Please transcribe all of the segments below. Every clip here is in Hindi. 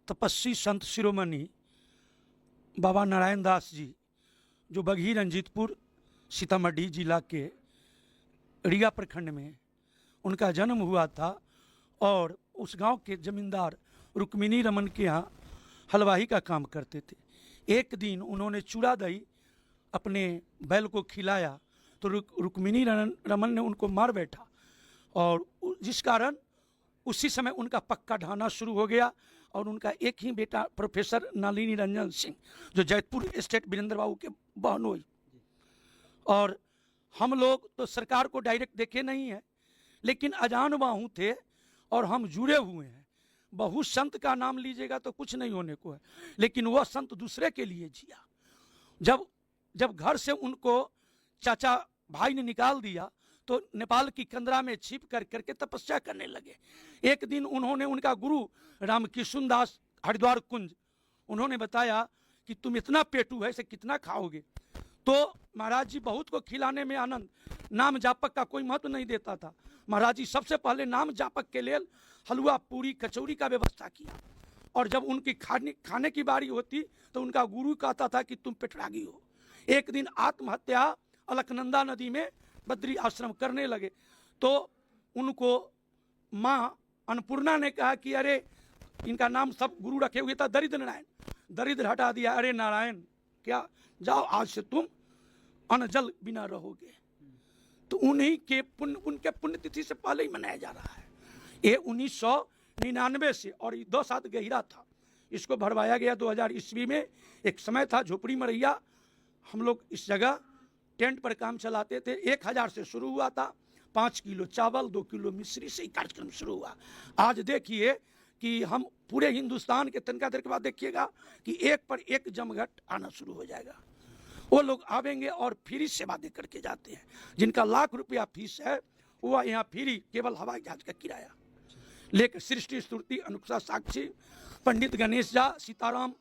तपस्वी संत शिरोमणि बाबा नारायण दास जी, जो बघी रंजीतपुर सीतामढ़ी जिला के रीगा प्रखंड में उनका जन्म हुआ था और उस गांव के जमींदार रुक्मिणी रमन के यहाँ हलवाई का काम करते थे। एक दिन उन्होंने चूड़ा दही अपने बैल को खिलाया तो रुक्मिणी रमन ने उनको मार बैठा और जिस कारण उसी समय उनका पक्का ढाना शुरू हो गया और उनका एक ही बेटा प्रोफेसर नलिनी रंजन सिंह, जो जैतपुर स्टेट वीरेंद्र बाबू के बहनोई। और हम लोग तो सरकार को डायरेक्ट देखे नहीं है, लेकिन अजान बाहू थे और हम जुड़े हुए हैं। बहु संत का नाम लीजिएगा तो कुछ नहीं होने को है, लेकिन वह संत दूसरे के लिए जिया। जब घर से उनको चाचा भाई ने निकाल दिया तो नेपाल की कंदरा में छिप करके तपस्या करने लगे। एक दिन उन्होंने उनका गुरु रामकृष्ण दास हरिद्वार कुंज, उन्होंने बताया कि तुम इतना पेटू है, इसे कितना खाओगे? तो महाराज जी बहुत को खिलाने में आनंद, नाम जापक का कोई महत्व नहीं देता था। महाराज जी सबसे पहले नाम जापक के लिए हलवा पूरी कचौड़ी का व्यवस्था किया और जब उनकी खाने की बारी होती तो उनका गुरु कहता था कि तुम पेटरागी हो। एक दिन आत्महत्या अलकनंदा नदी में बद्री आश्रम करने लगे तो उनको माँ अन्नपूर्णा ने कहा कि अरे इनका नाम सब गुरु रखे हुए था दरिद्र नारायण, दरिद्र हटा दिया। अरे नारायण क्या, जाओ आज से तुम अन्न जल बिना रहोगे। तो उन्हीं के उनके पुण्यतिथि से पहले ही मनाया जा रहा है। ये 1999 से, और ये 2 साल गहरा था। इसको भरवाया गया 2000 ईस्वी में। एक समय था झोपड़ी मरैया, हम लोग इस जगह टेंट पर काम चलाते थे। 1000 से शुरू हुआ था, 5 किलो चावल 2 किलो मिश्री से ही कार्यक्रम शुरू हुआ। आज देखिए कि हम पूरे हिंदुस्तान के, तनका देर के बाद देखिएगा कि एक पर एक जमघट आना शुरू हो जाएगा। वो लोग आवेंगे और फ्री सेवा दे करके जाते हैं। जिनका लाख रुपया फीस है वह यहाँ फ्री, केवल हवाई जहाज का किराया लेकर सृष्टि स्तुति अनुक्षा साक्षी, पंडित गणेश झा, सीताराम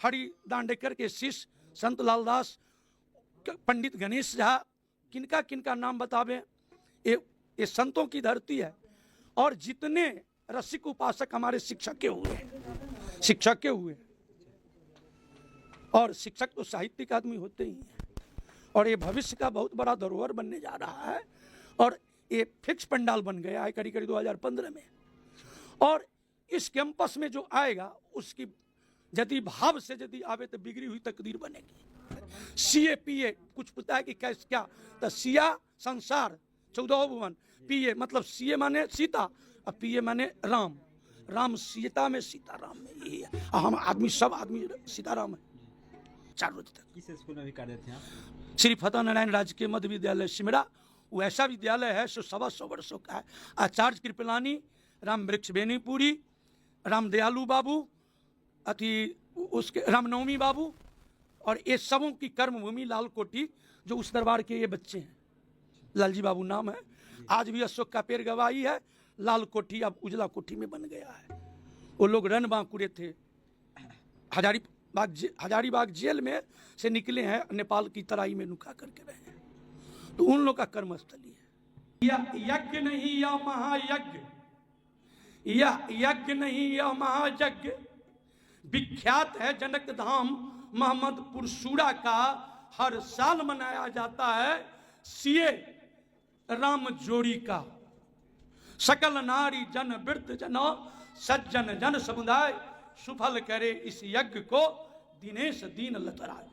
हरि दांडेकर के शिष्य संत लालदास, पंडित गणेश झा, किनका किनका नाम बतावें। ये संतों की धरती है। और जितने रसिक उपासक हमारे शिक्षक के हुए और शिक्षक तो साहित्यिक आदमी होते ही हैं। और ये भविष्य का बहुत बड़ा धरोहर बनने जा रहा है और ये फिक्स पंडाल बन गया है करीब 2015 में। और इस कैंपस में जो आएगा उसकी यदि भाव से यदि आवे तो बिगड़ी हुई तकदीर बनेगी। सीए पीए कुछ पूछता है कि कैसे क्या, तो सिया संसार 14 भुवन, पीए मतलब सीए माने सीता और पीए माने राम। राम सीता में, सीता राम में, यही है। हम आदमी सब आदमी सीताराम है। 4 रोज तक किस स्कूल में भी कार्य थे आप? श्री फतेह नारायण राजकीय मध्य विद्यालय सिमरा, वो ऐसा विद्यालय है जो 125 वर्षों का है। आचार्य कृपलानी, राम वृक्ष बेनीपुरी, राम दयालु बाबू, उसके रामनवमी बाबू, और ये सबों की कर्मभूमि लाल कोठी, जो उस दरबार के ये बच्चे हैं। लालजी बाबू नाम है। आज भी अशोक का पेड़ गवाही है। लाल कोठी अब उजला कोठी में बन गया है। वो लोग रन बांकुरे थे, हजारीबाग जेल में से निकले हैं, नेपाल की तराई में नुका करके रहे हैं। तो उन लोग का कर्मस्थली है। यज्ञ नहीं या महायज्ञ, यह यज्ञ नहीं या महायज्ञ, विख्यात है जनक धाम मोहम्मदपुर सूरा का। हर साल मनाया जाता है सीए राम जोड़ी का। सकल नारी जन वृद्ध जनो सज्जन जन समुदाय, सुफल करे इस यज्ञ को दिनेश दीन लतराय।